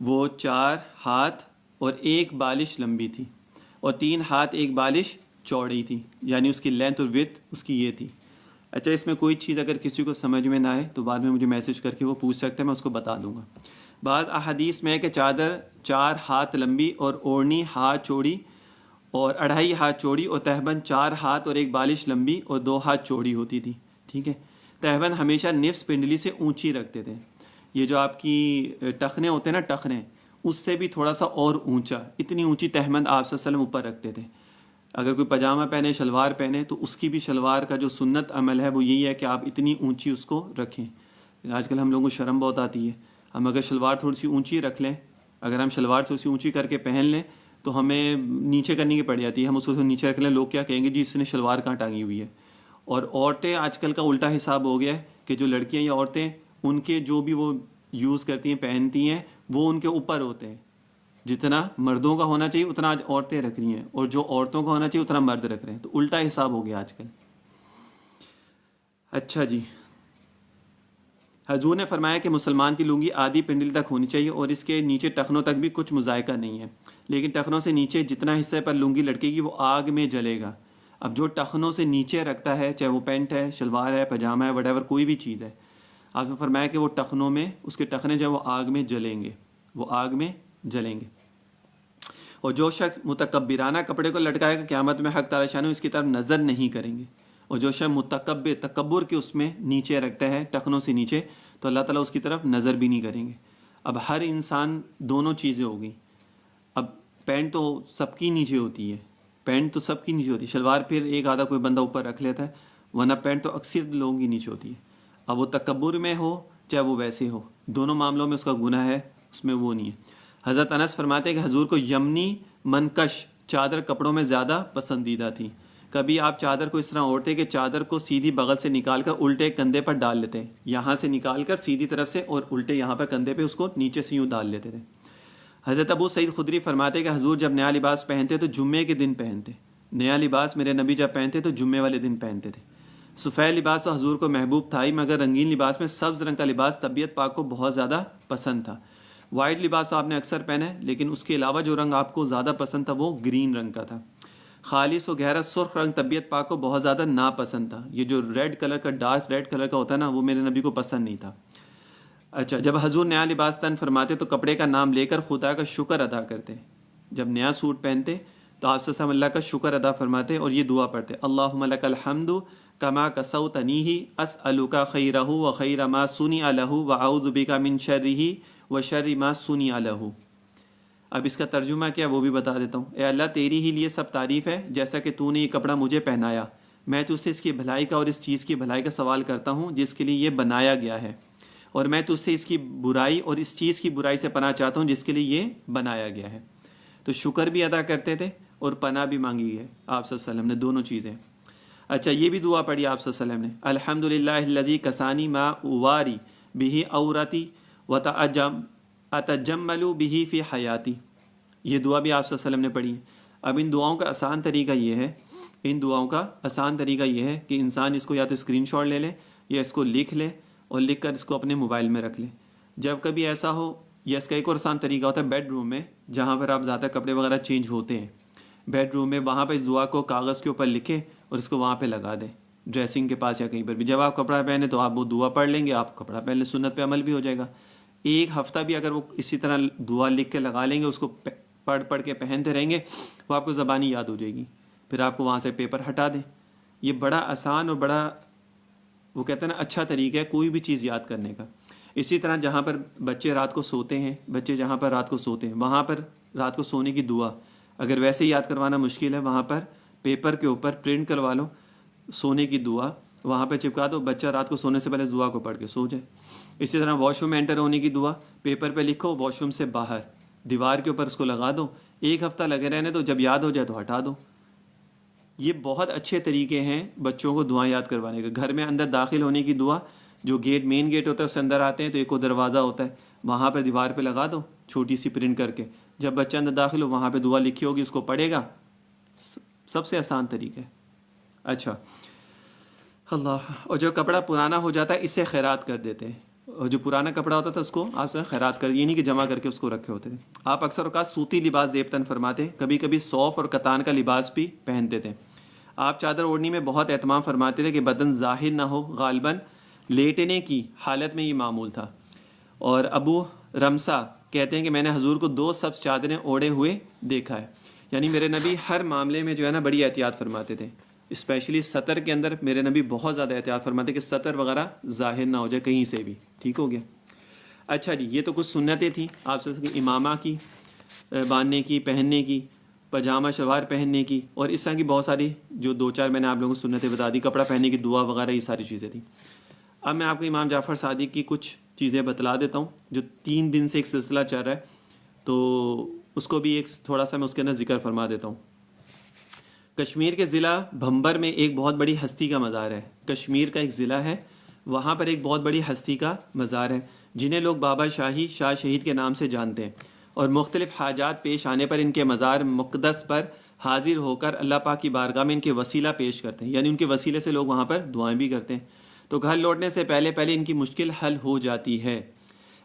وہ 4 ہاتھ اور 1 بالش لمبی تھی اور 3 ہاتھ 1 بالش چوڑی تھی، یعنی اس کی لینتھ اور ویڈتھ اس کی یہ تھی۔ اچھا، اس میں کوئی چیز اگر کسی کو سمجھ میں نہ آئے تو بعد میں مجھے میسج کر کے وہ پوچھ سکتے ہیں، میں اس کو بتا دوں گا۔ بعض احادیث میں ہے کہ چادر 4 ہاتھ لمبی اور اوڑھنی ہاتھ چوڑی اور 2.5 ہاتھ چوڑی، اور تہبند 4 ہاتھ اور 1 بالش لمبی اور 2 ہاتھ چوڑی ہوتی تھی، ٹھیک ہے۔ تہبند ہمیشہ نصف پنڈلی سے اونچی رکھتے تھے، یہ جو آپ کی ٹخنے ہوتے ہیں نا، ٹخنے، اس سے بھی تھوڑا سا اور اونچا، اتنی اونچی تہبند آپ صلی اللہ علیہ وسلم اوپر رکھتے تھے۔ اگر کوئی پاجامہ پہنے، شلوار پہنے، تو اس کی بھی شلوار کا جو سنت عمل ہے وہ یہی ہے کہ آپ اتنی اونچی اس کو رکھیں۔ آج کل ہم لوگوں کو شرم بہت آتی ہے، ہم اگر شلوار تھوڑی سی اونچی رکھ لیں، اگر ہم شلوار تھوڑی سی اونچی کر کے پہن لیں تو ہمیں نیچے کرنے کی پڑ جاتی ہے، ہم اس کو نیچے رکھ لیں، لوگ کیا کہیں گے، جی اس نے شلوار کہاں ٹانگی ہوئی ہے۔ اور عورتیں آج کل کا الٹا حساب ہو گیا ہے کہ جو لڑکیاں یا عورتیں، ان کے جو بھی وہ یوز کرتی ہیں، پہنتی ہیں، وہ ان کے اوپر ہوتے ہیں۔ جتنا مردوں کا ہونا چاہیے اتنا آج عورتیں رکھ رہی ہیں، اور جو عورتوں کا ہونا چاہیے اتنا مرد رکھ رہے ہیں، تو الٹا حساب ہو گیا آج کل۔ اچھا جی، حضور نے فرمایا کہ مسلمان کی لنگی آدھی پنڈلی تک ہونی چاہیے اور اس کے نیچے ٹخنوں تک بھی کچھ مذائقہ نہیں ہے، لیکن ٹخنوں سے نیچے جتنا حصے پر لنگی لٹکے گی وہ آگ میں جلے گا۔ اب جو ٹخنوں سے نیچے رکھتا ہے، چاہے وہ پینٹ ہے، شلوار ہے، پاجامہ ہے، وٹ ایور کوئی بھی چیز ہے، آپ نے فرمایا کہ وہ ٹخنوں میں، اس کے ٹخنے جو ہے وہ آگ میں جلیں گے، وہ آگ میں جلیں گے۔ اور جو شخص متکبرانہ کپڑے کو لٹکائے گا، قیامت میں حق تعالی شان اس کی طرف نظر نہیں کریں گے۔ اور جو شخص تکبر کے اس میں نیچے رکھتا ہے، ٹخنوں سے نیچے، تو اللہ تعالیٰ اس کی طرف نظر بھی نہیں کریں گے۔ اب ہر انسان دونوں چیزیں ہوگی۔ اب پینٹ تو سب کی نیچے ہوتی ہے، پینٹ تو سب کی نیچے ہوتی ہے، شلوار پھر ایک آدھا کوئی بندہ اوپر رکھ لیتا ہے، ورنہ پینٹ تو اکثر لوگوں کی نیچے ہوتی ہے۔ اب وہ تکبر میں ہو چاہے وہ ویسے ہو، دونوں معاملوں میں اس کا گناہ ہے، اس میں وہ نہیں ہے۔ حضرت انس فرماتے ہیں کہ حضور کو یمنی منکش چادر کپڑوں میں زیادہ پسندیدہ تھی۔ کبھی آپ چادر کو اس طرح اوڑھتے کہ چادر کو سیدھی بغل سے نکال کر الٹے کندھے پر ڈال لیتے، یہاں سے نکال کر سیدھی طرف سے، اور الٹے یہاں پر کندھے پہ اس کو نیچے سے یوں ڈال لیتے تھے۔ حضرت ابو سعید خدری فرماتے کہ حضور جب نیا لباس پہنتے تو جمعے کے دن پہنتے، نیا لباس میرے نبی جب پہنتے تو جمعے والے دن پہنتے تھے۔ سفید لباس تو حضور کو محبوب تھا ہی، مگر رنگین لباس میں سبز رنگ کا لباس طبیعت پاک کو بہت زیادہ پسند تھا۔ وائٹ لباس آپ نے اکثر پہنا ہے، لیکن اس کے علاوہ جو رنگ آپ کو زیادہ پسند تھا وہ گرین رنگ کا تھا۔ خالص و گہرا سرخ رنگ طبیعت پاک کو بہت زیادہ ناپسند تھا، یہ جو ریڈ کلر کا، ڈارک ریڈ کلر کا ہوتا ہے نا، وہ میرے نبی کو پسند نہیں تھا۔ اچھا، جب حضور نیا لباس تن فرماتے تو کپڑے کا نام لے کر خدا کا شکر ادا کرتے۔ جب نیا سوٹ پہنتے تو آپ صلی اللہ علیہ وسلم اللہ کا شکر ادا فرماتے اور یہ دعا پڑھتے، اللہم لک الحمد کما کسوتنیہ اسألک خیرہ و خیر ما صنع لہ و اعوذ بک من شرہ و شر ما صنع لہ۔ اب اس کا ترجمہ کیا وہ بھی بتا دیتا ہوں۔ اے اللہ، تیری ہی لیے سب تعریف ہے، جیسا کہ تو نے یہ کپڑا مجھے پہنایا، میں تجھ سے اس کی بھلائی کا اور اس چیز کی بھلائی کا سوال کرتا ہوں جس کے لیے یہ بنایا گیا ہے، اور میں تجھ سے اس کی برائی اور اس چیز کی برائی سے پناہ چاہتا ہوں جس کے لیے یہ بنایا گیا ہے۔ تو شکر بھی ادا کرتے تھے اور پناہ بھی مانگی ہے آپ صلی اللہ علیہ وسلم نے، دونوں چیزیں۔ اچھا، یہ بھی دعا پڑھی آپ صلی اللہ علیہ وسلم نے، الحمدللہ الذی کسانی ما اواری بہ عورتی اتجمل بہ فی حیاتی۔ یہ دعا بھی آپ صلی اللہ علیہ وسلم نے پڑھی ہے۔ اب ان دعاؤں کا آسان طریقہ یہ ہے، ان دعاؤں کا آسان طریقہ یہ ہے کہ انسان اس کو یا تو اسکرین شاٹ لے لے یا اس کو لکھ لے، اور لکھ کر اس کو اپنے موبائل میں رکھ لے۔ جب کبھی ایسا ہو، یا اس کا ایک اور آسان طریقہ ہوتا ہے بیڈ روم میں، جہاں پر آپ زیادہ کپڑے وغیرہ چینج ہوتے ہیں، بیڈ روم میں وہاں پہ اس دعا کو کاغذ کے اوپر لکھیں اور اس کو وہاں پہ لگا دیں، ڈریسنگ کے پاس یا کہیں پر بھی۔ جب آپ کپڑا پہنے تو آپ وہ دعا پڑھ لیں گے، آپ کپڑا پہن لیں، سنت پہ عمل بھی ہو جائے گا۔ ایک ہفتہ بھی اگر وہ اسی طرح دعا لکھ کے لگا لیں گے، اس کو پڑھ کے پہنتے رہیں گے، وہ آپ کو زبانی یاد ہو جائے گی، پھر آپ کو وہاں سے پیپر ہٹا دیں۔ یہ بڑا آسان اور بڑا، وہ کہتے ہیں نا، اچھا طریقہ ہے کوئی بھی چیز یاد کرنے کا۔ اسی طرح جہاں پر بچے رات کو سوتے ہیں، بچے جہاں پر رات کو سوتے ہیں، وہاں پر رات کو سونے کی دعا اگر ویسے ہی یاد کروانا مشکل ہے، وہاں پر پیپر کے اوپر پرنٹ کروا لو سونے کی دعا، وہاں پہ چپکا دو، بچہ رات کو سونے سے پہلے دعا کو پڑھ کے سو جائے۔ اسی طرح واش روم میں انٹر ہونے کی دعا پیپر پہ لکھو، واش روم سے باہر دیوار کے اوپر اس کو لگا دو، ایک ہفتہ لگے رہنے دو، جب یاد ہو جائے تو ہٹا دو۔ یہ بہت اچھے طریقے ہیں بچوں کو دعائیں یاد کروانے کے۔ گھر میں اندر داخل ہونے کی دعا، جو گیٹ مین گیٹ ہوتا ہے اس سے اندر آتے ہیں تو ایک وہ دروازہ ہوتا ہے، وہاں پہ دیوار پہ لگا دو چھوٹی سی پرنٹ کر کے، جب بچہ اندر داخل ہو وہاں پہ دعا لکھی ہوگی، اس کو پڑھے گا، سب سے آسان طریقہ ہے۔ اچھا، اللہ، اور جو کپڑا پرانا ہو جاتا ہے اس سے خیرات کر دیتے ہیں۔ جو پرانا کپڑا ہوتا تھا اس کو آپ خیرات کر، یہ نہیں کہ جمع کر کے اس کو رکھے ہوتے تھے. آپ اکثر اوقات سوتی لباس زیب تن فرماتے، کبھی کبھی صوف اور کتان کا لباس بھی پہنتے تھے. آپ چادر اوڑھنی میں بہت اہتمام فرماتے تھے کہ بدن ظاہر نہ ہو، غالباً لیٹنے کی حالت میں یہ معمول تھا. اور ابو رمسا کہتے ہیں کہ میں نے حضور کو 2 سبز چادریں اوڑھے ہوئے دیکھا ہے. یعنی میرے نبی ہر معاملے میں جو ہے نا بڑی احتیاط فرماتے تھے. اسپیشلی سطر کے اندر میرے نبی بہت زیادہ احتیاط فرماتے کہ سطر وغیرہ ظاہر نہ ہو جائے کہیں سے بھی. ٹھیک ہو گیا. اچھا جی، یہ تو کچھ سنتیں تھیں آپ سے کہ امامہ کی، باندھنے کی، پہننے کی، پاجامہ شلوار پہننے کی، اور اس طرح کی بہت ساری جو 2-4 میں نے آپ لوگوں کو سنتیں بتا دی. کپڑا پہننے کی، دعا وغیرہ، یہ ساری چیزیں تھیں. اب میں آپ کو امام جعفر صادق کی کچھ چیزیں بتلا دیتا ہوں جو 3 دن سے ایک سلسلہ چل رہا ہے، تو اس کو بھی ایک تھوڑا سا میں اس کے اندر ذکر فرما دیتا ہوں. کشمیر کے ضلع بھمبر میں ایک بہت بڑی ہستی کا مزار ہے. کشمیر کا ایک ضلع ہے، وہاں پر ایک بہت بڑی ہستی کا مزار ہے جنہیں لوگ بابا شاہی، شاہ شہید کے نام سے جانتے ہیں، اور مختلف حاجات پیش آنے پر ان کے مزار مقدس پر حاضر ہو کر اللہ پاک کی بارگاہ میں ان کے وسیلہ پیش کرتے ہیں. یعنی ان کے وسیلے سے لوگ وہاں پر دعائیں بھی کرتے ہیں. تو گھر لوٹنے سے پہلے ان کی مشکل حل ہو جاتی ہے.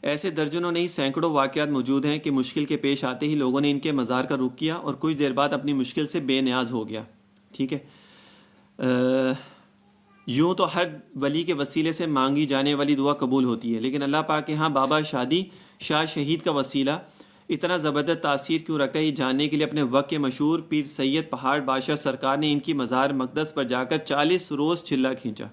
ایسے درجنوں نہیں سینکڑوں واقعات موجود ہیں کہ مشکل کے پیش آتے ہی لوگوں نے ان کے مزار کا رخ کیا اور کچھ دیر بعد اپنی مشکل سے بے نیاز ہو گیا. ٹھیک ہے. یوں تو ہر ولی کے وسیلے سے مانگی جانے والی دعا قبول ہوتی ہے، لیکن اللہ پاک کے ہاں بابا شادی شاہ شہید کا وسیلہ اتنا زبردست تاثیر کیوں رکھتا ہے، یہ جاننے کے لیے اپنے وقت کے مشہور پیر سید پہاڑ بادشاہ سرکار نے ان کی مزار مقدس پر جا کر 40 روز چلا کھینچا.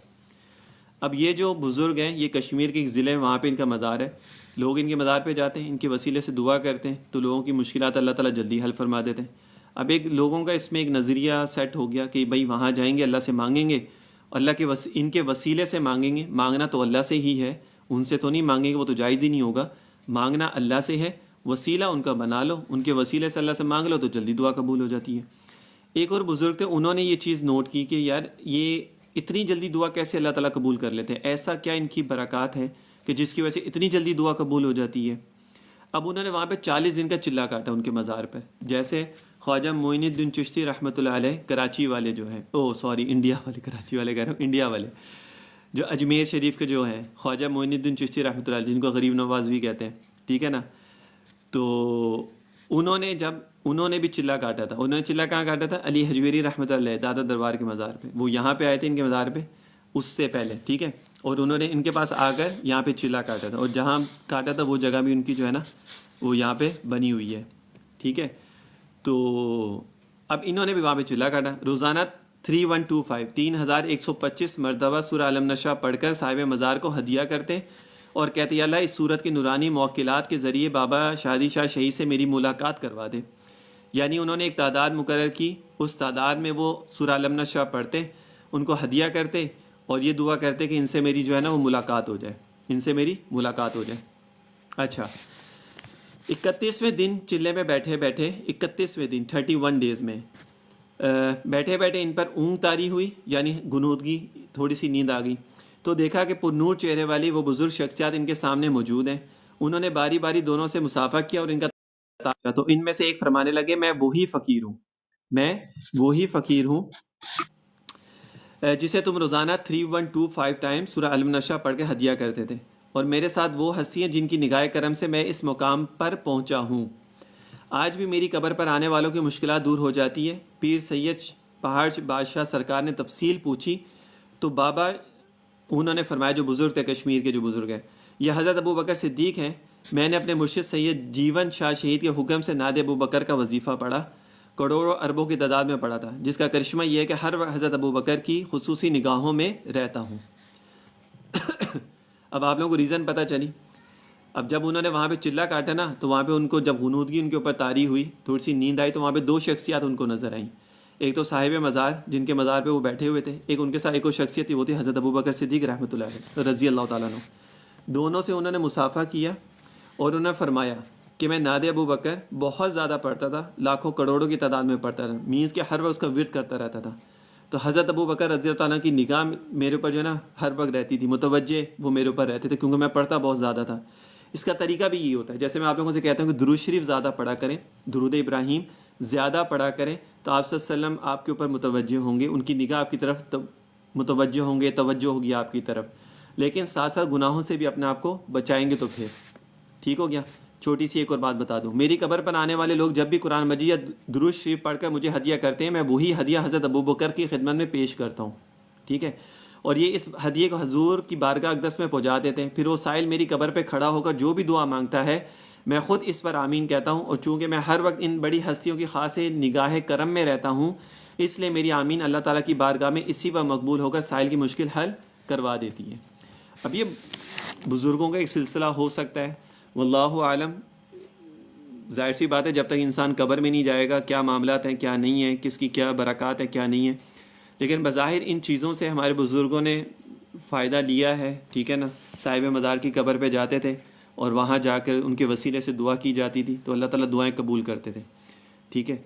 اب یہ جو بزرگ ہیں، یہ کشمیر کے ایک ضلع ہے، وہاں پہ ان کا مزار ہے. لوگ ان کے مزار پہ جاتے ہیں، ان کے وسیلے سے دعا کرتے ہیں، تو لوگوں کی مشکلات اللہ تعالیٰ جلدی حل فرما دیتے ہیں. اب ایک لوگوں کا اس میں ایک نظریہ سیٹ ہو گیا کہ بھائی وہاں جائیں گے اللہ سے مانگیں گے، اللہ کے ان کے وسیلے سے مانگیں گے. مانگنا تو اللہ سے ہی ہے، ان سے تو نہیں مانگیں گے، وہ تو جائز ہی نہیں ہوگا. مانگنا اللہ سے ہے، وسیلہ ان کا بنا لو، ان کے وسیلے سے اللہ سے مانگ لو تو جلدی دعا قبول ہو جاتی ہے. ایک اور بزرگ تھے، انہوں نے یہ چیز نوٹ کی کہ یار یہ اتنی جلدی دعا کیسے اللہ تعالیٰ قبول کر لیتے ہیں، ایسا کیا ان کی برکات ہے کہ جس کی وجہ سے اتنی جلدی دعا قبول ہو جاتی ہے. اب انہوں نے وہاں پہ 40 دن کا چلا کاٹا ان کے مزار پر. جیسے خواجہ معین الدین چشتی رحمۃ اللہ علیہ، کراچی والے جو ہیں، انڈیا والے، کراچی والے کہہ رہا ہوں، انڈیا والے، جو اجمیر شریف کے جو ہیں خواجہ معین الدین چشتی رحمۃ اللہ علیہ، جن کو غریب نواز بھی کہتے ہیں. ٹھیک ہے نا. تو انہوں نے بھی چلا کاٹا تھا. انہوں نے چلا کہاں کاٹا تھا؟ علی حجویری رحمۃ اللہ علیہ، دادا دربار کے مزار پہ. وہ یہاں پہ آئے تھے ان کے مزار پہ اس سے پہلے. ٹھیک ہے. اور انہوں نے ان کے پاس آ کر یہاں پہ چلا کاٹا تھا، اور جہاں کاٹا تھا وہ جگہ بھی ان کی جو ہے نا وہ یہاں پہ بنی ہوئی ہے. ٹھیک ہے. تو اب انہوں نے بھی وہاں پہ چلا کاٹا. روزانہ 3125 مرتبہ سورہ علم نشا پڑھ کر صاحب مزار کو ہدیہ کرتے اور کہتے یا اللہ اس صورت کی نورانی موکلات کے ذریعے بابا شادی شاہ شہید سے میری ملاقات کروا دے. یعنی انہوں نے ایک تعداد مقرر کی، اس تعداد میں وہ سورہ علم نشا پڑھتے، ان کو ہدیہ کرتے اور یہ دعا کرتے کہ ان سے میری جو ہے نا وہ ملاقات ہو جائے، ان سے میری ملاقات ہو جائے. اچھا، 31ویں دن چلے میں بیٹھے 31ویں دن 31 ڈیز میں بیٹھے ان پر اونگ طاری ہوئی، یعنی غنودگی، تھوڑی سی نیند آ گئی. تو دیکھا کہ پر نور چہرے والی وہ بزرگ شخصیات ان کے سامنے موجود ہیں. انہوں نے باری باری دونوں سے مصافحہ کیا اور ان کا تو ان میں سے ایک فرمانے لگے میں وہی فقیر ہوں جسے تم روزانہ 3125 ٹائم سورہ علم نشا پڑھ کے ہدیہ کرتے تھے، اور میرے ساتھ وہ ہستیاں جن کی نگاہ کرم سے میں اس مقام پر پہنچا ہوں. آج بھی میری قبر پر آنے والوں کی مشکلات دور ہو جاتی ہے. پیر سید پہاڑ بادشاہ سرکار نے تفصیل پوچھی تو بابا انہوں نے فرمایا، جو بزرگ تھے کشمیر کے جو بزرگ ہیں، یہ حضرت ابو بکر صدیق ہیں. میں نے اپنے مرشد سید جیون شاہ شہید کے حکم سے ناد ابو بکر کا وظیفہ پڑھا، کروڑوں اربوں کی تعداد میں پڑھا تھا، جس کا کرشمہ یہ ہے کہ ہر حضرت ابو بکر کی خصوصی نگاہوں میں رہتا ہوں. اب آپ لوگوں کو ریزن پتہ چلی. اب جب انہوں نے وہاں پہ چلا کاٹا نا تو وہاں پہ ان کو جب غنودگی ان کے اوپر طاری ہوئی، تھوڑی سی نیند آئی، تو وہاں پہ 2 شخصیات ان کو نظر آئیں. ایک تو صاحب مزار جن کے مزار پہ وہ بیٹھے ہوئے تھے، ایک ان کے ساتھ ایک اور شخصیت تھی، وہ تھی حضرت ابو بکر صدیق رحمۃ اللہ علیہ رضی اللہ تعالیٰ عنہ. دونوں سے انہوں نے مصافحہ کیا اور انہوں نے فرمایا کہ میں ناد ابو بکر بہت زیادہ پڑھتا تھا، لاکھوں کروڑوں کی تعداد میں پڑھتا تھا، مینس کہ ہر وقت اس کا ورد کرتا رہتا تھا. تو حضرت ابو بکر رضی اللہ تعالیٰ کی نگاہ میرے اوپر جو ہے نا ہر وقت رہتی تھی، متوجہ وہ میرے اوپر رہتے تھے کیونکہ میں پڑھتا بہت زیادہ تھا. اس کا طریقہ بھی یہی ہوتا ہے، جیسے میں آپ لوگوں سے کہتا ہوں کہ درود شریف زیادہ پڑھا کریں، درود ابراہیم زیادہ پڑھا کریں، تو آپ صلی اللہ علیہ وسلم آپ کے اوپر متوجہ ہوں گے، ان کی نگاہ آپ کی طرف متوجہ ہوں گے، توجہ ہوگی آپ کی طرف. لیکن ساتھ ساتھ گناہوں سے بھی اپنے آپ کو بچائیں گے تو پھر ٹھیک ہو گیا۔ چھوٹی سی ایک اور بات بتا دوں، میری قبر پر آنے والے لوگ جب بھی قرآن مجید یا درود شریف پڑھ کر مجھے ہدیہ کرتے ہیں، میں وہی ہدیہ حضرت ابوبکر کی خدمت میں پیش کرتا ہوں، ٹھیک ہے، اور یہ اس ہدیے کو حضور کی بارگاہ اقدس میں پہنچا دیتے ہیں۔ پھر وہ سائل میری قبر پہ کھڑا ہو کر جو بھی دعا مانگتا ہے میں خود اس پر آمین کہتا ہوں، اور چونکہ میں ہر وقت ان بڑی ہستیوں کی خاص نگاہ کرم میں رہتا ہوں، اس لیے میری آمین اللہ تعالیٰ کی بارگاہ میں اسی پر مقبول ہو کر سائل کی مشکل حل کروا دیتی ہے۔ اب یہ بزرگوں کا ایک سلسلہ ہو سکتا ہے، واللہ عالم۔ ظاہر سی بات ہے جب تک انسان قبر میں نہیں جائے گا کیا معاملات ہیں کیا نہیں ہیں، کس کی کیا برکات ہے کیا نہیں ہے، لیکن بظاہر ان چیزوں سے ہمارے بزرگوں نے فائدہ لیا ہے، ٹھیک ہے نا۔ صاحب مزار کی قبر پہ جاتے تھے اور وہاں جا کر ان کے وسیلے سے دعا کی جاتی تھی تو اللہ تعالیٰ دعائیں قبول کرتے تھے، ٹھیک ہے۔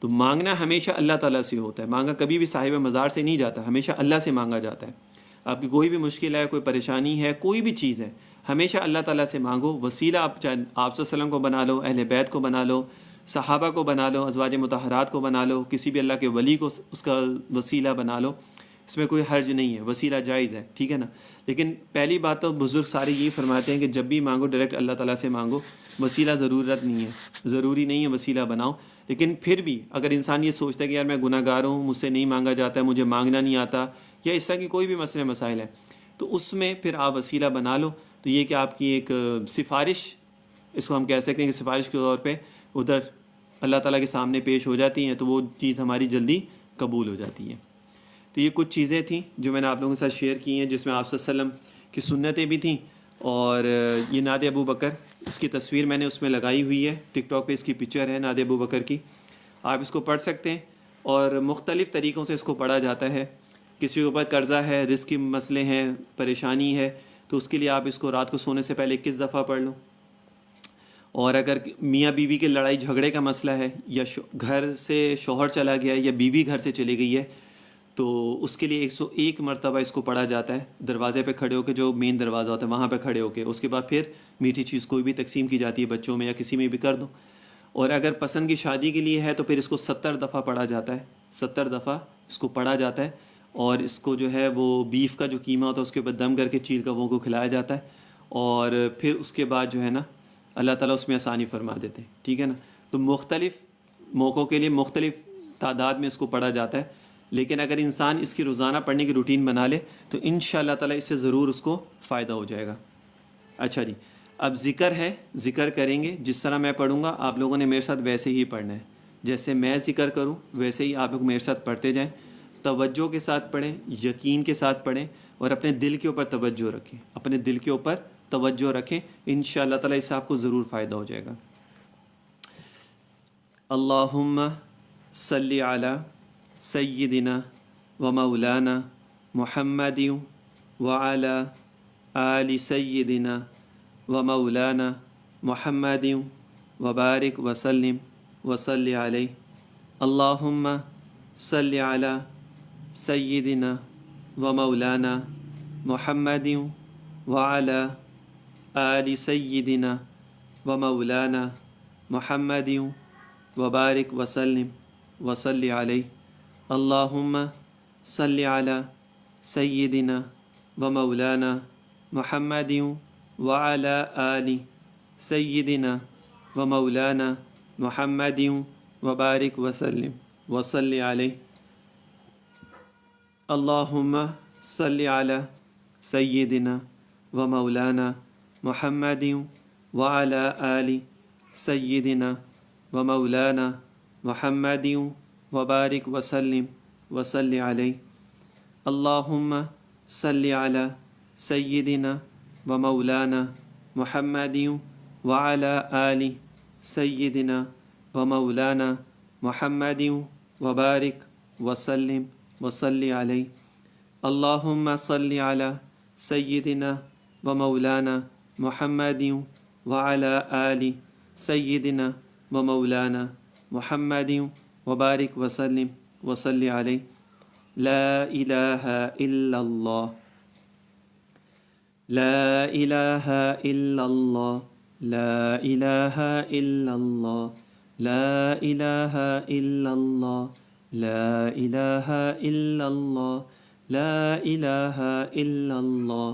تو مانگنا ہمیشہ اللہ تعالیٰ سے ہوتا ہے، مانگا کبھی بھی صاحب مزار سے نہیں جاتا، ہمیشہ اللہ سے مانگا جاتا ہے۔ آپ کی کوئی بھی مشکل ہے، کوئی پریشانی ہے، کوئی بھی چیز ہے، ہمیشہ اللہ تعالیٰ سے مانگو۔ وسیلہ آپ چاہے آپ صلی اللہ علیہ وسلم کو بنا لو، اہل بیت کو بنا لو، صحابہ کو بنا لو، ازواج مطہرات کو بنا لو، کسی بھی اللہ کے ولی کو اس کا وسیلہ بنا لو، اس میں کوئی حرج نہیں ہے، وسیلہ جائز ہے، ٹھیک ہے نا۔ لیکن پہلی بات تو بزرگ سارے یہی فرماتے ہیں کہ جب بھی مانگو ڈائریکٹ اللہ تعالیٰ سے مانگو، وسیلہ ضرورت نہیں ہے، ضروری نہیں ہے وسیلہ بناؤ۔ لیکن پھر بھی اگر انسان یہ سوچتا ہے کہ یار میں گناہ گار ہوں، مجھ سے نہیں مانگا جاتا ہے، مجھے مانگنا نہیں آتا، یا اس طرح کی کوئی بھی مسئلے مسائل ہے، تو اس میں پھر آپ وسیلہ بنا لو۔ تو یہ کہ آپ کی ایک سفارش، اس کو ہم کہہ سکتے ہیں کہ سفارش کے طور پہ ادھر اللہ تعالیٰ کے سامنے پیش ہو جاتی ہیں، تو وہ چیز ہماری جلدی قبول ہو جاتی ہے۔ تو یہ کچھ چیزیں تھیں جو میں نے آپ لوگوں کے ساتھ شیئر کی ہیں، جس میں آپ صلی اللہ علیہ وسلم کی سنتیں بھی تھیں، اور یہ نعت ابو بکر، اس کی تصویر میں نے اس میں لگائی ہوئی ہے، ٹک ٹاک پہ اس کی پکچر ہے نعت ابو بکر کی، آپ اس کو پڑھ سکتے ہیں، اور مختلف طریقوں سے اس کو پڑھا جاتا ہے۔ کسی کے اوپر قرضہ ہے، رزق کے مسئلے ہیں، پریشانی ہے، تو اس کے لیے آپ اس کو رات کو سونے سے پہلے 21 دفعہ پڑھ لو۔ اور اگر میاں بیوی کے لڑائی جھگڑے کا مسئلہ ہے، یا گھر سے شوہر چلا گیا یا بیوی گھر سے چلی گئی ہے، تو اس کے لیے 101 مرتبہ اس کو پڑھا جاتا ہے، دروازے پہ کھڑے ہو کے، جو مین دروازہ ہوتا ہے وہاں پہ کھڑے ہو کے، اس کے بعد پھر میٹھی چیز کوئی بھی تقسیم کی جاتی ہے، بچوں میں یا کسی میں بھی کر دو۔ اور اگر پسند کی شادی کے لیے ہے تو پھر اس کو 70 دفعہ پڑھا جاتا ہے، 70 دفعہ اس کو پڑھا جاتا ہے، اور اس کو جو ہے وہ بیف کا جو قیمہ ہوتا ہے اس کے اوپر دم کر کے چیل کبوں کو کھلایا جاتا ہے، اور پھر اس کے بعد جو ہے نا اللہ تعالیٰ اس میں آسانی فرما دیتے ہیں، ٹھیک ہے نا۔ تو مختلف موقعوں کے لیے مختلف تعداد میں اس کو پڑھا جاتا ہے، لیکن اگر انسان اس کی روزانہ پڑھنے کی روٹین بنا لے تو انشاءاللہ تعالیٰ اس سے ضرور اس کو فائدہ ہو جائے گا۔ اچھا جی، اب ذکر ہے، ذکر کریں گے، جس طرح میں پڑھوں گا آپ لوگوں نے میرے ساتھ ویسے ہی پڑھنا ہے، جیسے میں ذکر کروں ویسے ہی آپ لوگ میرے ساتھ پڑھتے جائیں، توجہ کے ساتھ پڑھیں، یقین کے ساتھ پڑھیں، اور اپنے دل کے اوپر توجہ رکھیں، اپنے دل کے اوپر توجہ رکھیں، انشاءاللہ تعالیٰ اس سے آپ کو ضرور فائدہ ہو جائے گا۔ اللہم صلی علی سیدنا و مولانا محمد وعلی آل سیدنا و مولانا محمد وبارک وسلم وصلی علیہ۔ اللہم صلی علی سیدنا و مولانا محمد وعلی آل سیدنا و مولانا محمد وبارک وسلم وصلی علیہ۔ اللہم صلی علی سیدنا و مولانا محمد وعلی آل سیدنا و مولانا محمد وبارک وسلم وصلی علیہ۔ اللہم صلی علی سیدنا و مولانا محمد وعلی آل سیدنا و مولانا محمد وبارک وسلم وصلی علیہ۔ اللہم صلی علی سیدنا و مولانا محمد وعلی آل سیدنا و مولانا محمد وبارک وسلم وصلی علیہ۔ اللہم صلی علی سیدنا و مولانا محمد وعلی آل سیدنا و مولانا محمد وبارک وسلم وصلی علیہ۔ لا الہ الا اللہ، لا الہ الا اللہ، لا الہ الا اللہ، لا الہ الا اللہ، لا الہ الا اللہ، لا الہ الا اللہ،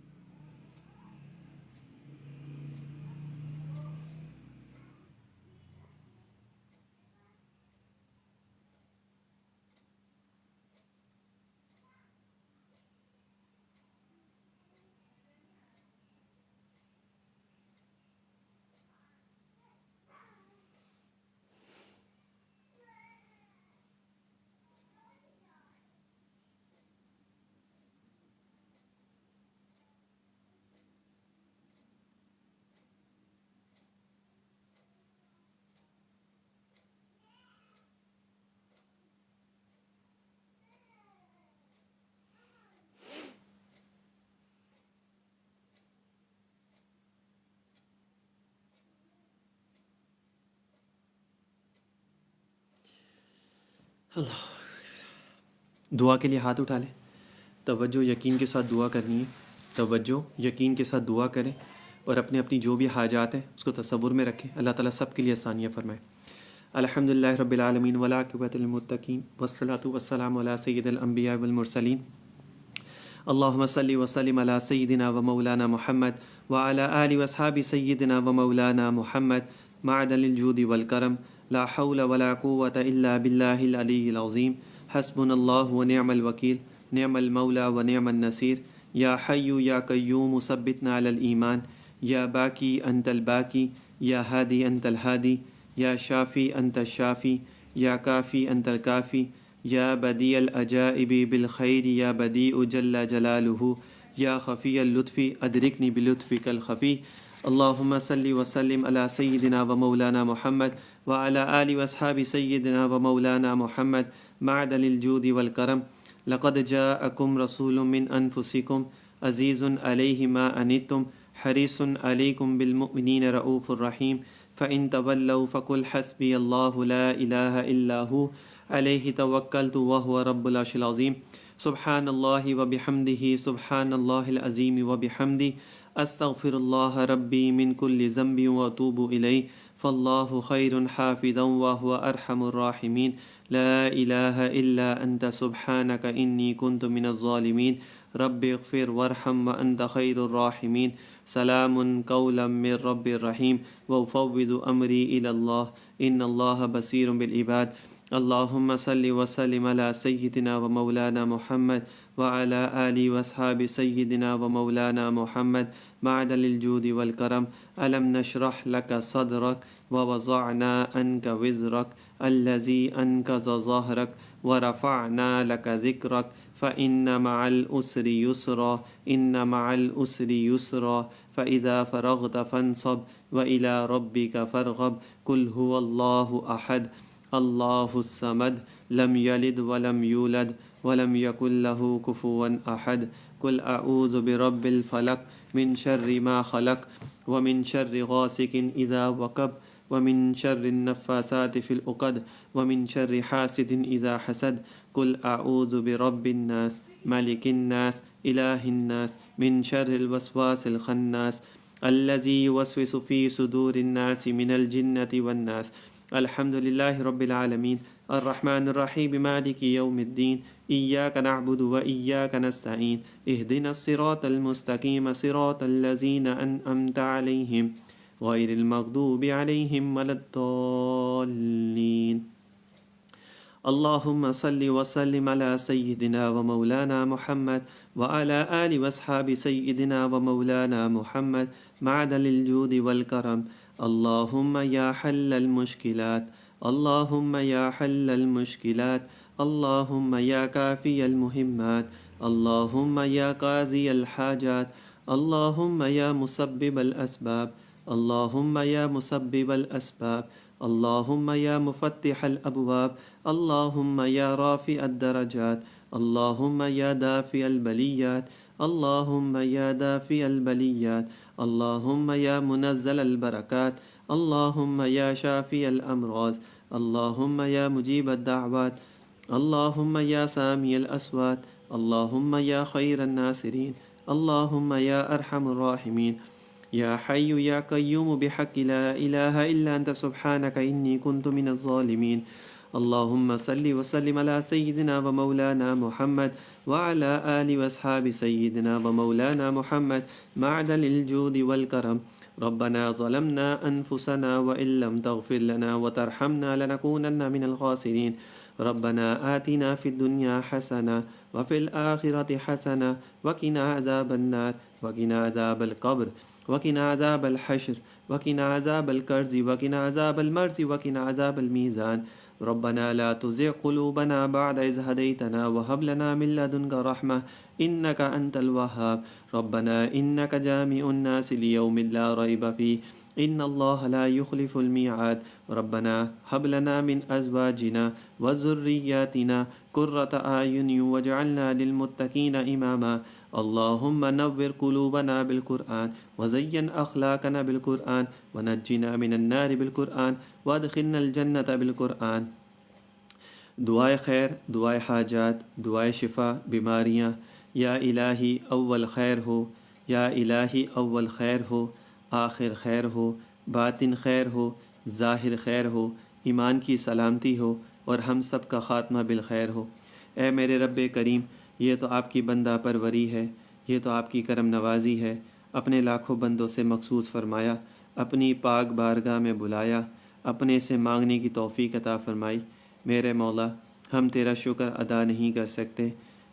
اللہ دعا کے لیے ہاتھ اٹھا لیں. توجہ یقین کے ساتھ دعا کرنی ہے. توجہ یقین کے ساتھ دعا کریں اور اپنی اپنی جو بھی حاجات ہیں اس کو تصور میں رکھیں. اللہ تعالیٰ سب کے لیے آسانیاں فرمائے. الحمدللہ رب العالمین والعاقبۃ للمتقین والصلاۃ والسلام علی سید الانبیاء والمرسلین. اللہم صلی وسلم علی سیدنا و مولانا محمد وعلی آل واصحاب سیدنا و مولانا محمد معدن الجود والکرم. لا حول ولا قوة الا باللہ العلی العظیم. حسبنا اللہ ونعم الوکیل نعم المولا ونعم النصیر. یا حی یا قیوم ثبتنا علی الایمان. یا باقی انت الباقی. یا ہادی انت الہادی. یا شافی انت الشافی. یا کافی انت الکافی. یا بدیع العجائب بالخیر یا بدیع جل جلالہ. یا خفی اللطف ادرکنی بلطفک الخفی. اللہم صلی وسلم علی سیدنا و مولانا محمد وعلی آل واصحاب سیدنا و مولانا محمد معدن الجود والکرم. لقد جاءکم رسول من انفسکم عزیز علیہ ما عنتم حریص علیکم بالمؤمنین رؤوف الرحیم. فإن تولوا فقل حسبی اللہ لا الہ الا ہو علیہ توکلت وہو رب العرش العظیم. سبحان اللہ وبحمدہ سبحان اللہ العظیم وبحمدہ استغفر اللہ ربی من کل ذنب واتوب الیہ. فاللہ خیر حافظا وہو ارحم الراحمین. لا الہ الا انت سبحانک انی کنت من الظالمین. رب اغفر وارحم وانت خیر الراحمین. سلام قولا من رب الرحیم. وافوض امری الی اللہ ان اللہ بصیر بالعباد. اللہم صلی وسلم علی سیدنا و مولانا محمد وعلی آل واصحاب سیدنا و مولانا محمد معدن الجود والکرم. الم نشرح لک صدرک ووضعنا عنک وزرک الذی انقض ظہرک ورفعنا لک ذکرک. فإن مع العسر یسرا ان مع العسر یسرا. فإذا فرغت فانصب وإلى ربك فارغب. قل هو الله أحد اللہ الصمد لم یلد ولم یولد ولم یکن له کفوا احد. قل اعوذ برب الفلق من شر ما خلق ومن شر غاسق اذا وقب ومن شر النفاثات في العقد ومن شر حاسد اذا حسد. قل اعوذ برب الناس ملك الناس اله الناس من شر الوسواس الخناس الذي يوسوس في صدور الناس من الجنة والناس. الحمد للہ رب العالمین الرحمن الرحیم مالک یوم الدین. ایاک نعبد و ایاک نستعین. اہدنا الصراط المستقیم صراط الذین انعمت علیہم غیر المغضوب علیہم ولا الضالین. اللہم صلی وسلم علی سیدنا و مولانا محمد وعلی آل واصحاب سیدنا و مولانا محمد معدن الجود والکرم. اللہم یا حل المشکلات. اللہم یا حل المشکلات. اللہم یا کافی المہمات. اللہم یا قاضی الحاجات. اللہم یا مسبب الاسباب. اللہم یا مسبب الاسباب. اللہم یا مفتح الابواب. اللہم یا رافع الدرجات. اللہم یا دافع البلیات. اللہم یا دافع البلیات. اللہم یا منزل البرکات. اللہم یا شافی الامراض. اللہم یا مجیب الدعوات. اللہم یا سامی الاصوات. اللہم یا خیر الناصرین. اللہم یا ارحم الراحمین. یا حی یا قیوم بحق لا الہ الا انت سبحانک انی کنت من الظالمین. اللہم صلی وسلم علی سیدنا و مولانا محمد وعلی آل واصحاب سیدنا و مولانا محمد معدن الجود والکرم. ربنا ظلمنا انفسنا وان لم تغفر لنا وترحمنا لنکونن من الخاسرین. ربنا آتنا فی الدنیا حسنة وفی الآخرة حسنة وقنا عذاب النار وقنا عذاب القبر وقنا عذاب الحشر وقنا عذاب القرز وقنا عذاب المرز وقنا عذاب الميزان. ربنا لا تزغ قلوبنا بعد إذ هديتنا وهب لنا من لدنك رحمة إنك أنت الوهاب. ربنا إنك جامع الناس ليوم لا ريب فيه إن الله لا يخلف الميعاد. ربنا هب لنا من أزواجنا وذرياتنا قرة أعين واجعلنا للمتقين إماما. اللهم نور قلوبنا بالقرآن وزين أخلاقنا بالقرآن ونجنا من النار بالقرآن وادخلنا الجنة بالقرآن. دعائے خیر، دعائے حاجات، دعائے شفا، بیماریاں، یا الہی اول خیر ہو، یا الہی اول خیر ہو، آخر خیر ہو، باطن خیر ہو، ظاہر خیر ہو، ایمان کی سلامتی ہو، اور ہم سب کا خاتمہ بالخیر ہو۔ اے میرے رب کریم، یہ تو آپ کی بندہ پروری ہے، یہ تو آپ کی کرم نوازی ہے۔ اپنے لاکھوں بندوں سے مخصوص فرمایا، اپنی پاک بارگاہ میں بلایا، اپنے سے مانگنے کی توفیق عطا فرمائی۔ میرے مولا، ہم تیرا شکر ادا نہیں کر سکتے۔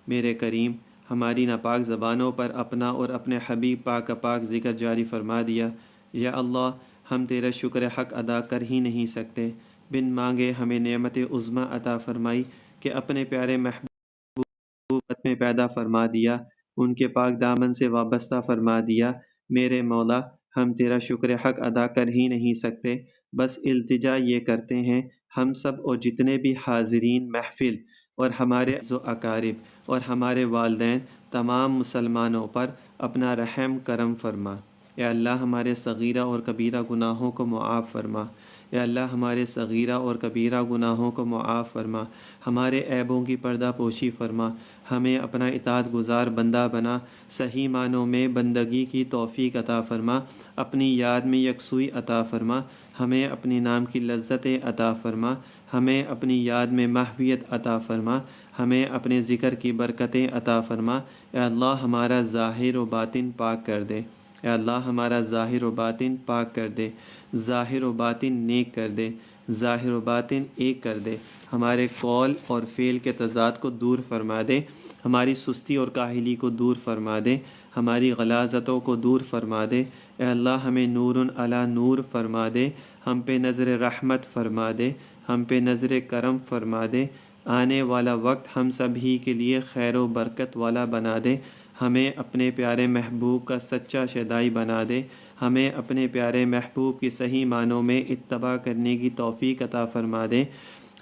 میرے کریم، ہماری ناپاک زبانوں پر اپنا اور اپنے حبیب پاک پاک ذکر جاری فرما دیا۔ یا اللہ، ہم تیرا شکر حق ادا کر ہی نہیں سکتے۔ بن مانگے ہمیں نعمت عظمیٰ عطا فرمائی کہ اپنے پیارے محبوب میں پیدا فرما دیا، ان کے پاک دامن سے وابستہ فرما دیا۔ میرے مولا، ہم تیرا شکر حق ادا کر ہی نہیں سکتے، بس التجا یہ کرتے ہیں ہم سب اور جتنے بھی حاضرین محفل اور ہمارے عز و اقارب اور ہمارے والدین تمام مسلمانوں پر اپنا رحم کرم فرما۔ یا اللہ، ہمارے صغیرہ اور کبیرہ گناہوں کو معاف فرما۔ یا اللہ، ہمارے صغیرہ اور کبیرہ گناہوں کو معاف فرما، ہمارے عیبوں کی پردہ پوشی فرما، ہمیں اپنا اطاعت گزار بندہ بنا، صحیح معنوں میں بندگی کی توفیق عطا فرما، اپنی یاد میں یکسوئی عطا فرما، ہمیں اپنی نام کی لذتیں عطا فرما، ہمیں اپنی یاد میں محویت عطا فرما، ہمیں اپنے ذکر کی برکتیں عطا فرما۔ اے اللہ، ہمارا ظاہر و باطن پاک کر دے۔ اے اللہ، ہمارا ظاہر و باطن پاک کر دے، ظاہر و باطن نیک کر دے، ظاہر و باطن ایک کر دے، ہمارے قول اور فعل کے تضاد کو دور فرما دے، ہماری سستی اور کاہلی کو دور فرما دے، ہماری غلاظتوں کو دور فرما دے۔ اے اللہ، ہمیں نور علی نور فرما دے، ہم پہ نظر رحمت فرما دے، ہم پہ نظر کرم فرما دے، آنے والا وقت ہم سبھی کے لیے خیر و برکت والا بنا دے، ہمیں اپنے پیارے محبوب کا سچا شیدائی بنا دے، ہمیں اپنے پیارے محبوب کی صحیح معنوں میں اتباع کرنے کی توفیق عطا فرما دے،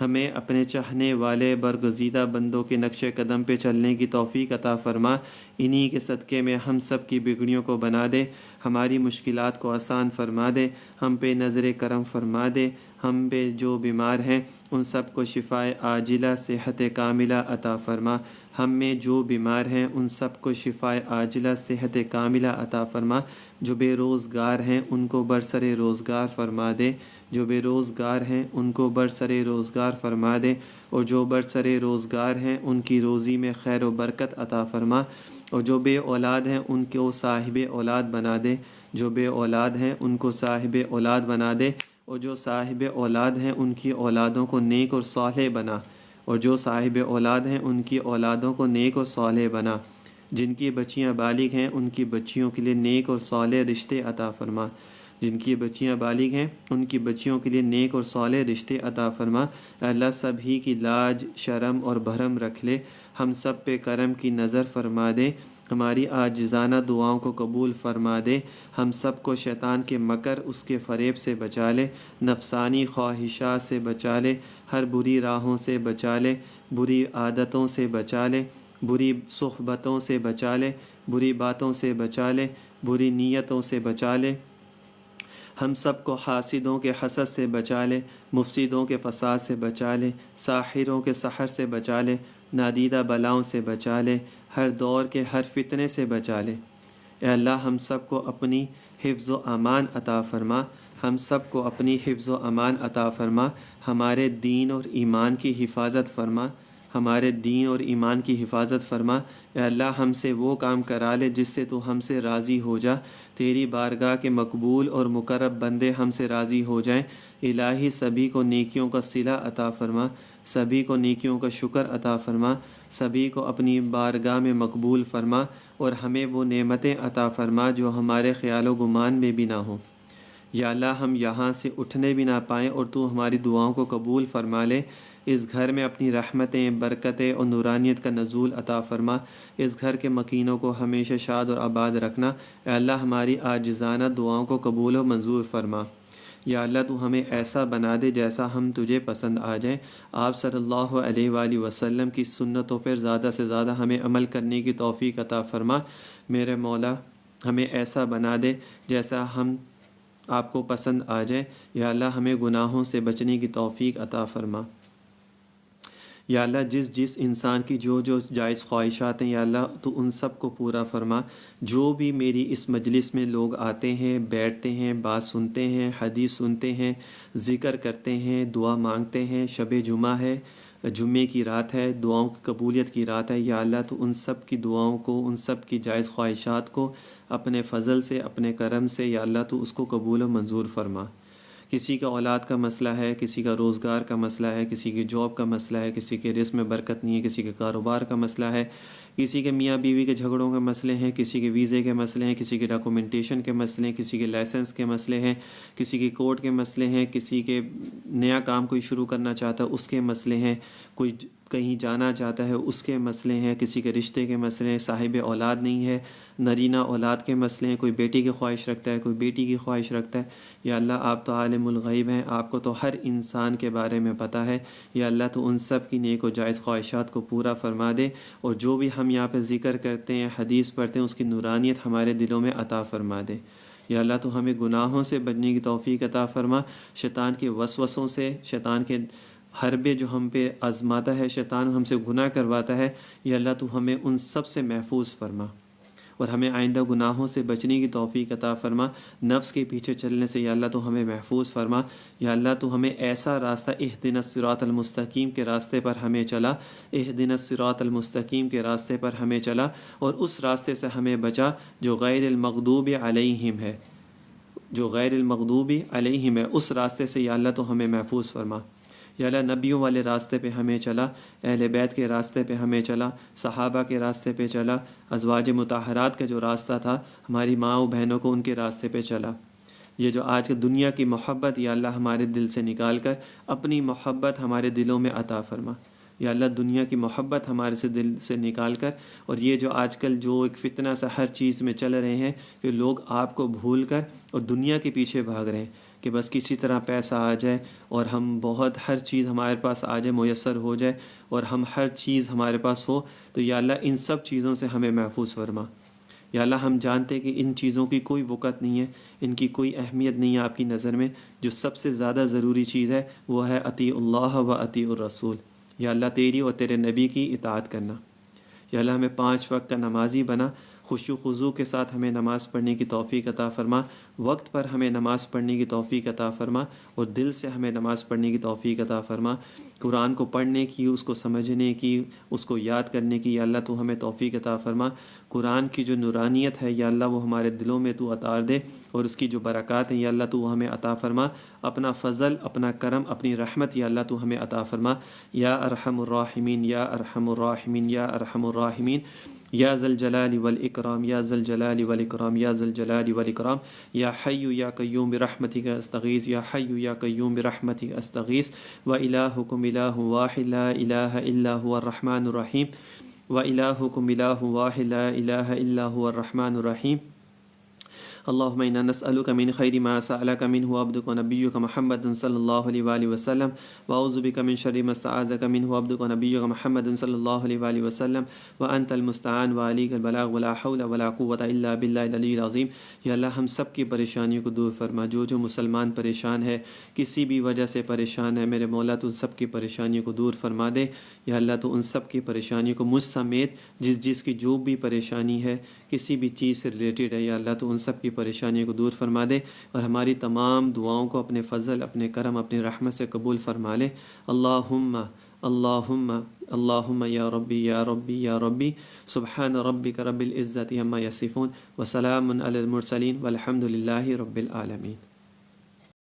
ہمیں اپنے چاہنے والے برگزیدہ بندوں کے نقش قدم پہ چلنے کی توفیق عطا فرما۔ انہی کے صدقے میں ہم سب کی بگڑیوں کو بنا دے، ہماری مشکلات کو آسان فرما دے، ہم پہ نظر کرم فرما دے، ہم پہ جو بیمار ہیں ان سب کو شفائے عاجلہ صحت کاملہ عطا فرما، ہم میں جو بیمار ہیں ان سب کو شفائے عاجلہ صحت کاملہ عطا فرما، جو بے روزگار ہیں ان کو برسر روزگار فرما دے، جو بے روزگار ہیں ان کو برسر روزگار فرما دے، اور جو برسر روزگار ہیں ان کی روزی میں خیر و برکت عطا فرما، اور جو بے اولاد ہیں ان کو صاحب اولاد بنا دے، جو بے اولاد ہیں ان کو صاحب اولاد بنا دے، اور جو صاحب اولاد ہیں ان کی اولادوں کو نیک اور صالح بنا، اور جو صاحب اولاد ہیں ان کی اولادوں کو نیک اور صالح بنا، جن کی بچیاں بالغ ہیں ان کی بچیوں کے لیے نیک اور صالح رشتے عطا فرما، جن کی بچیاں بالغ ہیں ان کی بچیوں کے لیے نیک اور صالح رشتے عطا فرما۔ اللہ سبھی کی لاج شرم اور بھرم رکھ لے، ہم سب پہ کرم کی نظر فرما دے، ہماری عاجزانہ دعاؤں کو قبول فرما دے، ہم سب کو شیطان کے مکر اس کے فریب سے بچا لے، نفسانی خواہشات سے بچا لے، ہر بری راہوں سے بچا لے، بری عادتوں سے بچا لے، بری صحبتوں سے بچا لے، بری باتوں سے بچا لے، بری نیتوں سے بچا لے، ہم سب کو حاسدوں کے حسد سے بچا لے، مفسدوں کے فساد سے بچا لے، ساحروں کے سحر سے بچا لے، نادیدہ بلاؤں سے بچا لے، ہر دور کے ہر فتنے سے بچا لے۔ اے اللہ، ہم سب کو اپنی حفظ و امان عطا فرما، ہم سب کو اپنی حفظ و امان عطا فرما، ہمارے دین اور ایمان کی حفاظت فرما، ہمارے دین اور ایمان کی حفاظت فرما۔ اے اللہ، ہم سے وہ کام کرا لے جس سے تو ہم سے راضی ہو جا، تیری بارگاہ کے مقبول اور مقرب بندے ہم سے راضی ہو جائیں۔ الہی، سبھی کو نیکیوں کا صلہ عطا فرما، سبھی کو نیکیوں کا شکر عطا فرما، سبھی کو اپنی بارگاہ میں مقبول فرما، اور ہمیں وہ نعمتیں عطا فرما جو ہمارے خیال و گمان میں بھی نہ ہوں۔ یا اللہ، ہم یہاں سے اٹھنے بھی نہ پائیں اور تو ہماری دعاؤں کو قبول فرما لے۔ اس گھر میں اپنی رحمتیں، برکتیں اور نورانیت کا نزول عطا فرما، اس گھر کے مکینوں کو ہمیشہ شاد اور آباد رکھنا۔ اے اللہ، ہماری عاجزانہ دعاؤں کو قبول و منظور فرما۔ یا اللہ، تو ہمیں ایسا بنا دے جیسا ہم تجھے پسند آ جائیں۔ آپ صلی اللہ علیہ وآلہ وسلم کی سنتوں پر زیادہ سے زیادہ ہمیں عمل کرنے کی توفیق عطا فرما۔ میرے مولا، ہمیں ایسا بنا دے جیسا ہم آپ کو پسند آ جائے۔ یا اللہ، ہمیں گناہوں سے بچنے کی توفیق عطا فرما۔ یا اللہ جس جس انسان کی جو جو جائز خواہشات ہیں یا اللہ تو ان سب کو پورا فرما۔ جو بھی میری اس مجلس میں لوگ آتے ہیں، بیٹھتے ہیں، بات سنتے ہیں، حدیث سنتے ہیں، ذکر کرتے ہیں، دعا مانگتے ہیں، شب جمعہ ہے، جمعے کی رات ہے، دعاؤں کی قبولیت کی رات ہے، یا اللہ تو ان سب کی دعاؤں کو، ان سب کی جائز خواہشات کو اپنے فضل سے، اپنے کرم سے یا اللہ تو اس کو قبول و منظور فرما۔ کسی کا اولاد کا مسئلہ ہے، کسی کا روزگار کا مسئلہ ہے، کسی کی جاب کا مسئلہ ہے، کسی کے رزق میں برکت نہیں ہے، کسی کے کاروبار کا مسئلہ ہے، کسی کے میاں بیوی کے جھگڑوں کے مسئلے ہیں، کسی کے ویزے کے مسئلے ہیں، کسی کے ڈاکومنٹیشن کے مسئلے ہیں، کسی کے لائسنس کے مسئلے ہیں، کسی کے کورٹ کے مسئلے ہیں، کسی کے نیا کام کوئی شروع کرنا چاہتا ہے اس کے مسئلے ہیں، کوئی کہیں جانا چاہتا ہے اس کے مسئلے ہیں، کسی کے رشتے کے مسئلے ہیں، صاحب اولاد نہیں ہے، نرینہ اولاد کے مسئلے ہیں، کوئی بیٹی کی خواہش رکھتا ہے، کوئی بیٹی کی خواہش رکھتا ہے۔ یا اللہ آپ تو عالم الغیب ہیں، آپ کو تو ہر انسان کے بارے میں پتہ ہے، یا اللہ تو ان سب کی نیک و جائز خواہشات کو پورا فرما دے، اور جو بھی ہم یہاں پہ ذکر کرتے ہیں، حدیث پڑھتے ہیں، اس کی نورانیت ہمارے دلوں میں عطا فرما دے۔ یا اللہ تو ہمیں گناہوں سے بچنے کی توفیق عطا فرما، شیطان کے وسوسوں سے، شیطان کے حربے جو ہم پہ آزماتا ہے، شیطان ہم سے گناہ کرواتا ہے، یا اللہ تو ہمیں ان سب سے محفوظ فرما، اور ہمیں آئندہ گناہوں سے بچنے کی توفیق عطا فرما، نفس کے پیچھے چلنے سے یا اللہ تو ہمیں محفوظ فرما۔ یا اللہ تو ہمیں ایسا راستہ، اہدنا الصراط المستقیم کے راستے پر ہمیں چلا، اہدنا الصراط المستقیم کے راستے پر ہمیں چلا، اور اس راستے سے ہمیں بچا جو غیر المغضوب علیہم ہے، جو غیر المغضوب علیہم ہے، اس راستے سے یا اللہ تو ہمیں محفوظ فرما۔ یا اللہ نبیوں والے راستے پہ ہمیں چلا، اہل بیت کے راستے پہ ہمیں چلا، صحابہ کے راستے پہ چلا، ازواج مطہرات کا جو راستہ تھا، ہماری ماں و بہنوں کو ان کے راستے پہ چلا۔ یہ جو آج کی دنیا کی محبت یا اللہ ہمارے دل سے نکال کر اپنی محبت ہمارے دلوں میں عطا فرما۔ یا اللہ دنیا کی محبت ہمارے سے دل سے نکال کر، اور یہ جو آج کل جو ایک فتنہ سا ہر چیز میں چل رہے ہیں کہ لوگ آپ کو بھول کر اور دنیا کے پیچھے بھاگ رہے ہیں کہ بس کسی طرح پیسہ آ جائے اور ہم بہت ہر چیز ہمارے پاس آ جائے، میسر ہو جائے، اور ہم ہر چیز ہمارے پاس ہو، تو یا اللہ ان سب چیزوں سے ہمیں محفوظ فرما۔ یا اللہ ہم جانتے ہیں کہ ان چیزوں کی کوئی وقت نہیں ہے، ان کی کوئی اہمیت نہیں ہے آپ کی نظر میں، جو سب سے زیادہ ضروری چیز ہے وہ ہے اطیع اللہ و اطیع الرسول۔ یا اللہ تیری اور تیرے نبی کی اطاعت کرنا۔ یا اللہ ہمیں 5 وقت کا نمازی بنا، خشوع و خضوع کے ساتھ ہمیں نماز پڑھنے کی توفیق عطا فرما، وقت پر ہمیں نماز پڑھنے کی توفیق عطا فرما، اور دل سے ہمیں نماز پڑھنے کی توفیق عطا فرما، قرآن کو پڑھنے کی، اس کو سمجھنے کی، اس کو یاد کرنے کی، یا اللہ تو ہمیں توفیق عطا فرما۔ قرآن کی جو نورانیت ہے یا اللہ وہ ہمارے دلوں میں تو اتار دے، اور اس کی جو برکات ہیں یا اللہ تو وہ ہمیں عطا فرما، اپنا فضل، اپنا کرم، اپنی رحمت یا اللہ تو ہمیں عطا فرما، یا ارحم الراحمین، یا ارحم الراحمین، یا ارحم الراحمین، یا ذا الجلال والاکرام، یا ذا الجلال والاکرام، یا ذا الجلال والاکرام، یا حی یا قیوم برحمتک استغیث، یا حی یا قیوم برحمتک استغیث، وإلہکم الہ واحد لا الہ الا هو الرحمن الرحیم، وإلہکم الہ واحد لا الہ الا هو الرحمن الرحیم۔ اللهم إنا نسألك من خير ما سألك منه عبدك ونبيك محمد صلى الله عليه وآله وسلم، وأعوذ بك من شر ما استعاذك منه عبدك ونبيك محمد صلى الله عليه وآله وسلم، وأنت المستعان وعليك البلاغ ولا حول ولا قوة إلا بالله العلي العظيم۔ یا اللہ ہم سب کی پریشانیوں کو دور فرما، جو مسلمان پریشان ہے، کسی بھی وجہ سے پریشان ہے، میرے مولا تو ان سب کی پریشانیوں کو دور فرما دے۔ یا اللہ تو ان سب کی پریشانیوں کو مجھ سمیت جس کی جو بھی پریشانی ہے، کسی بھی چیز سے ریلیٹڈ ہے، یا اللہ تو ان سب کی پریشانیوں کو دور فرما دے، اور ہماری تمام دعاؤں کو اپنے فضل، اپنے کرم، اپنی رحمت سے قبول فرما لے۔ اللہم اللہم اللہم یا ربی یا ربی یا ربی، سبحان ربک رب العزت عما یصفون، وسلام علی المرسلین، والحمد للہ رب العالمین۔